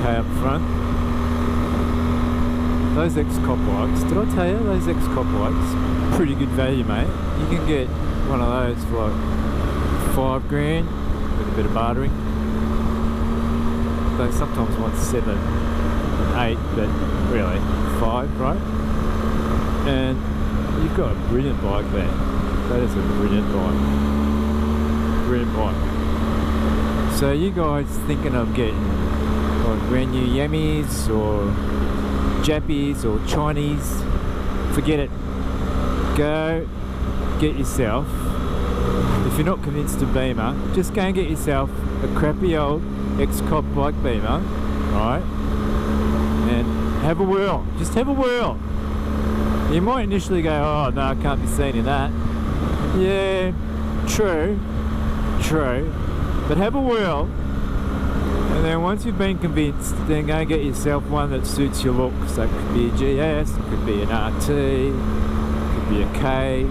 $100k up front. Those ex-cop bikes, did I tell you, those ex-cop bikes, pretty good value, mate. You can get one of those for like $5 grand with a bit of bartering. They sometimes want 7, 8, but really 5, right? And you've got a brilliant bike there. That is a brilliant bike. Brilliant bike. So you guys thinking of getting like brand new Yamis or Jappies or Chinese, forget it. Go get yourself, if you're not convinced of Beamer, just go and get yourself a crappy old ex-cop bike Beamer, right? And have a whirl, just have a whirl. You might initially go, oh no, I can't be seen in that. Yeah, true, but have a whirl. And then once you've been convinced, then go and get yourself one that suits your looks. That could be a GS, it could be an RT, it could be a K.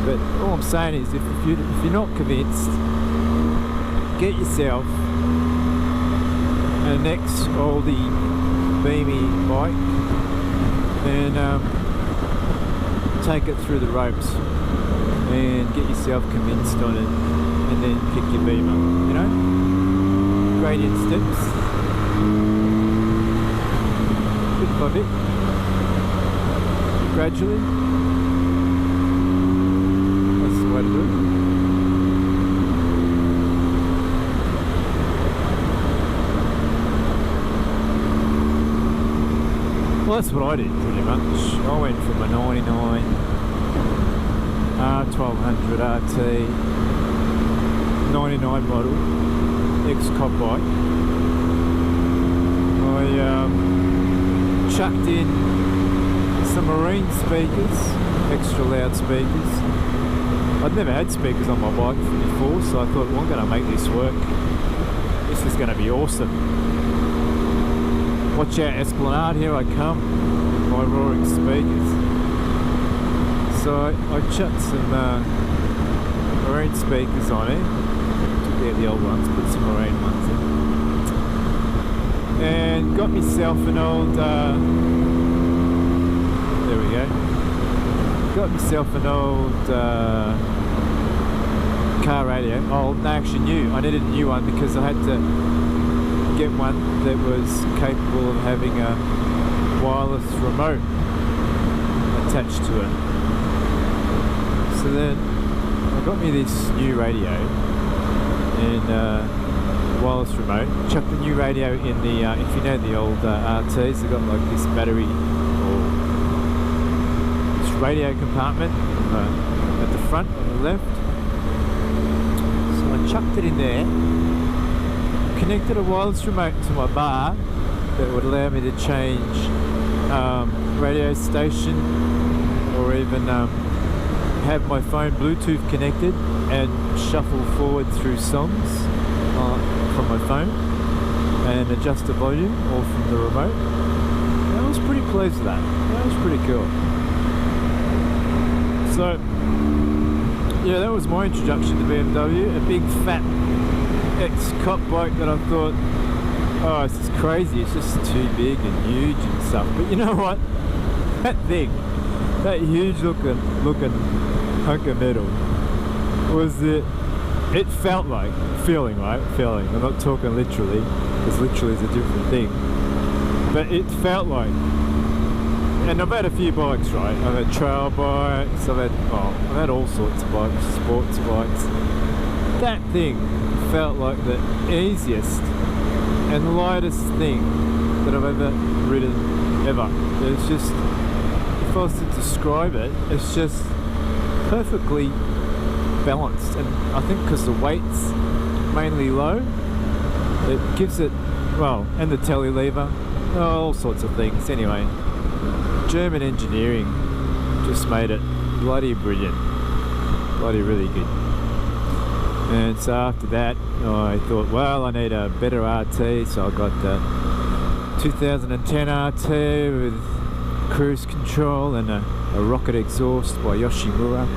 But all I'm saying is, if you're not convinced, get yourself an ex-oldie beamy bike and take it through the ropes and get yourself convinced on it, and then pick your Beamer, you know? Gradient steps, bit by bit, gradually. That's the way to do it. Well, that's what I did pretty much. I went from a 99 R1200 RT 99 model ex-cop bike. I chucked in some marine speakers, extra loud speakers. I'd never had speakers on my bike before, so I thought, well, I'm going to make this work. This is going to be awesome. Watch out, Esplanade, here I come with my roaring speakers. So I chucked some marine speakers on it. Took out the old ones, put some marine ones in. And got myself an old, there we go. Got myself an old car radio. Oh, no, actually new. I needed a new one because I had to get one that was capable of having a wireless remote attached to it. So then I got me this new radio and wireless remote. Chucked the new radio in the, if you know the old RTs, they've got like this battery or this radio compartment at the front on the left. So I chucked it in there. Connected a wireless remote to my bar that would allow me to change radio station, or even have my phone Bluetooth connected and shuffle forward through songs from my phone and adjust the volume all from the remote. I was pretty pleased with that. That was pretty cool. So yeah, that was my introduction to BMW. A big fat ex-cop bike that I thought, oh, this is crazy, it's just too big and huge and stuff. But you know what? That thing, that huge looking hunk of metal, was it felt like, feeling, right? Feeling. I'm not talking literally, because literally is a different thing. But it felt like, and I've had a few bikes, right? I've had trail bikes, I've had all sorts of bikes, sports bikes. That thing felt like the easiest and lightest thing that I've ever ridden, ever. It's just, if I was to describe it, it's just perfectly balanced, and I think because the weight's mainly low, it gives it, well, and the telly lever, all sorts of things. Anyway, German engineering just made it bloody brilliant, bloody really good. And so after that, I thought, well, I need a better RT, so I got the 2010 RT with cruise control and a rocket exhaust by Yoshimura,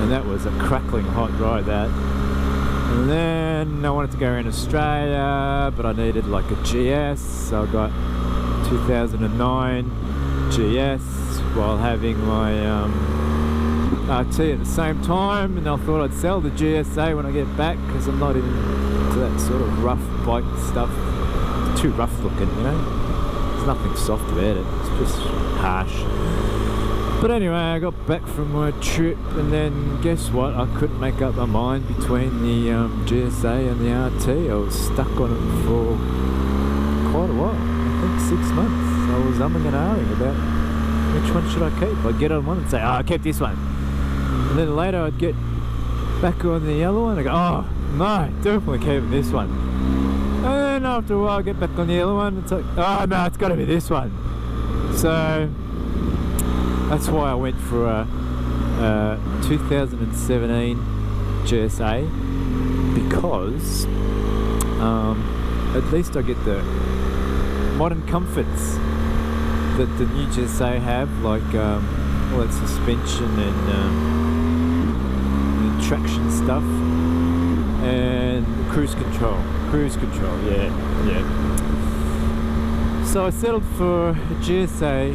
and that was a crackling hot ride, that. And then I wanted to go around Australia, but I needed like a GS, so I got 2009 GS while having my RT at the same time, and I thought I'd sell the GSA when I get back because I'm not into that sort of rough bike stuff. It's too rough looking, you know. There's nothing soft about it, it's just harsh. But anyway, I got back from my trip, and then guess what? I couldn't make up my mind between the GSA and the RT. I was stuck on it for quite a while. I think 6 months. I was umming and ahhing about which one should I keep. I'd get on one and say, oh, I kept this one. And then later I'd get back on the other one and go, oh, no, definitely keep this one. And then after a while I get back on the other one, it's like, oh no, it's got to be this one. So that's why I went for a 2017 GSA, because at least I get the modern comforts that the new GSA have, like all that suspension and traction stuff, and cruise control, yeah. So I settled for a GSA,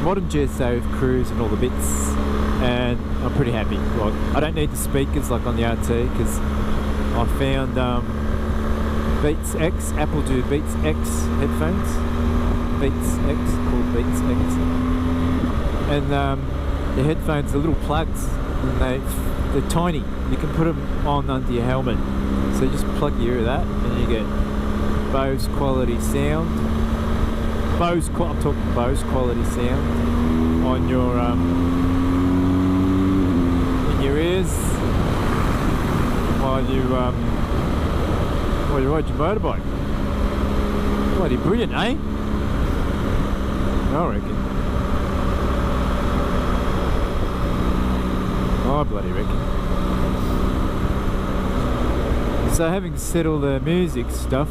modern GSA with cruise and all the bits, and I'm pretty happy. Like, I don't need the speakers like on the RT, because I found Beats X, Apple do Beats X headphones, Beats X, called Beats X, and the headphones are little plugs, and they're tiny. You can put them on under your helmet, so you just plug your ear of that, and you get Bose quality sound. I'm talking Bose quality sound on your in your ears while you ride your motorbike. Bloody brilliant, eh? I reckon. I bloody reckon. So having said all the music stuff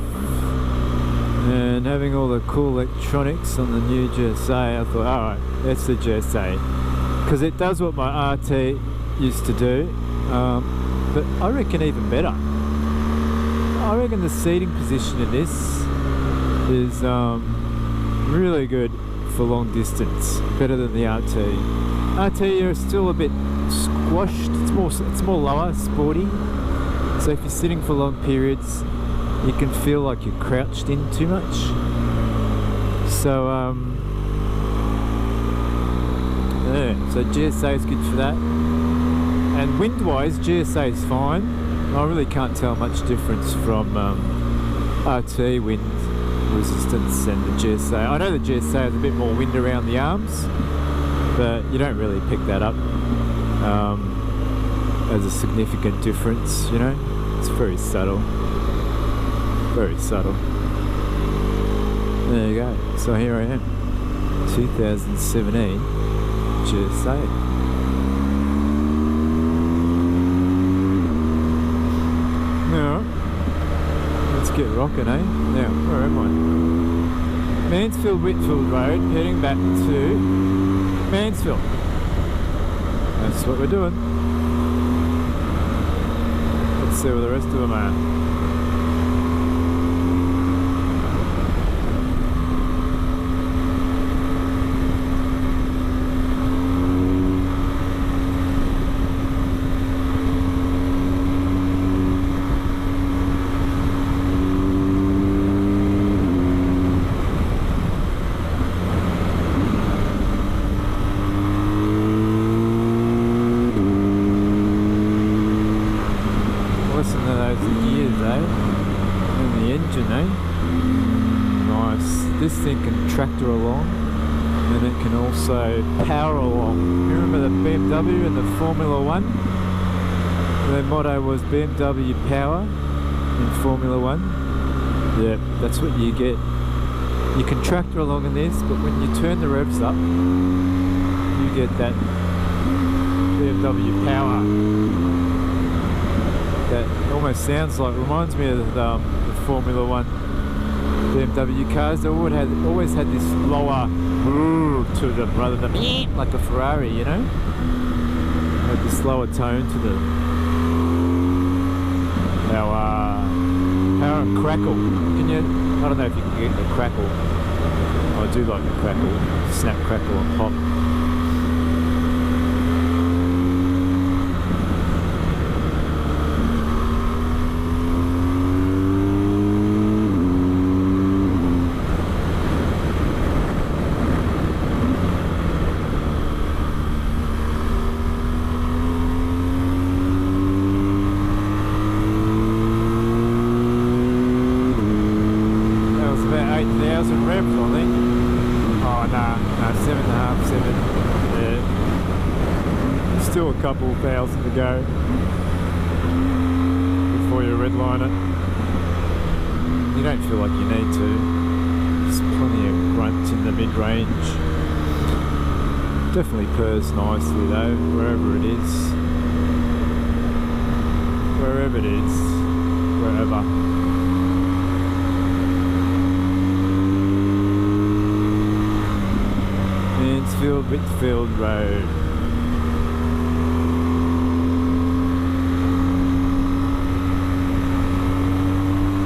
and having all the cool electronics on the new GSA, I thought, alright, that's the GSA, because it does what my RT used to do, but I reckon even better. I reckon the seating position in this is really good for long distance, better than the RT. RT is still a bit squashed, it's more lower, sporty, so if you're sitting for long periods you can feel like you're crouched in too much. So yeah, so GSA is good for that. And wind wise, GSA is fine. I really can't tell much difference from RT wind resistance and the GSA. I know the GSA has a bit more wind around the arms, but you don't really pick that up as a significant difference, you know. It's very subtle. Very subtle. There you go. So here I am, 2017 GSA. Now, let's get rocking, eh? Now, where am I? Mansfield Whitfield Road, heading back to Mansfield. That's what we're doing. Let's see where the rest of them are. This thing can tractor along, and it can also power along. You remember the BMW and the Formula 1? Their motto was BMW Power in Formula 1. Yeah, that's what you get. You can tractor along in this, but when you turn the revs up, you get that BMW Power. That almost sounds like, reminds me of the Formula 1 BMW cars. They always had this lower to them rather than like a Ferrari, you know? Had this lower tone to them. a crackle. Can you? I don't know if you can get the crackle. I do like the crackle. Snap, crackle, and pop. Still a couple thousand to go before you redline it. You don't feel like you need to. There's plenty of grunt in the mid-range. Definitely purrs nicely though, wherever it is. Wherever it is. Wherever. Mansfield Whitfield Road.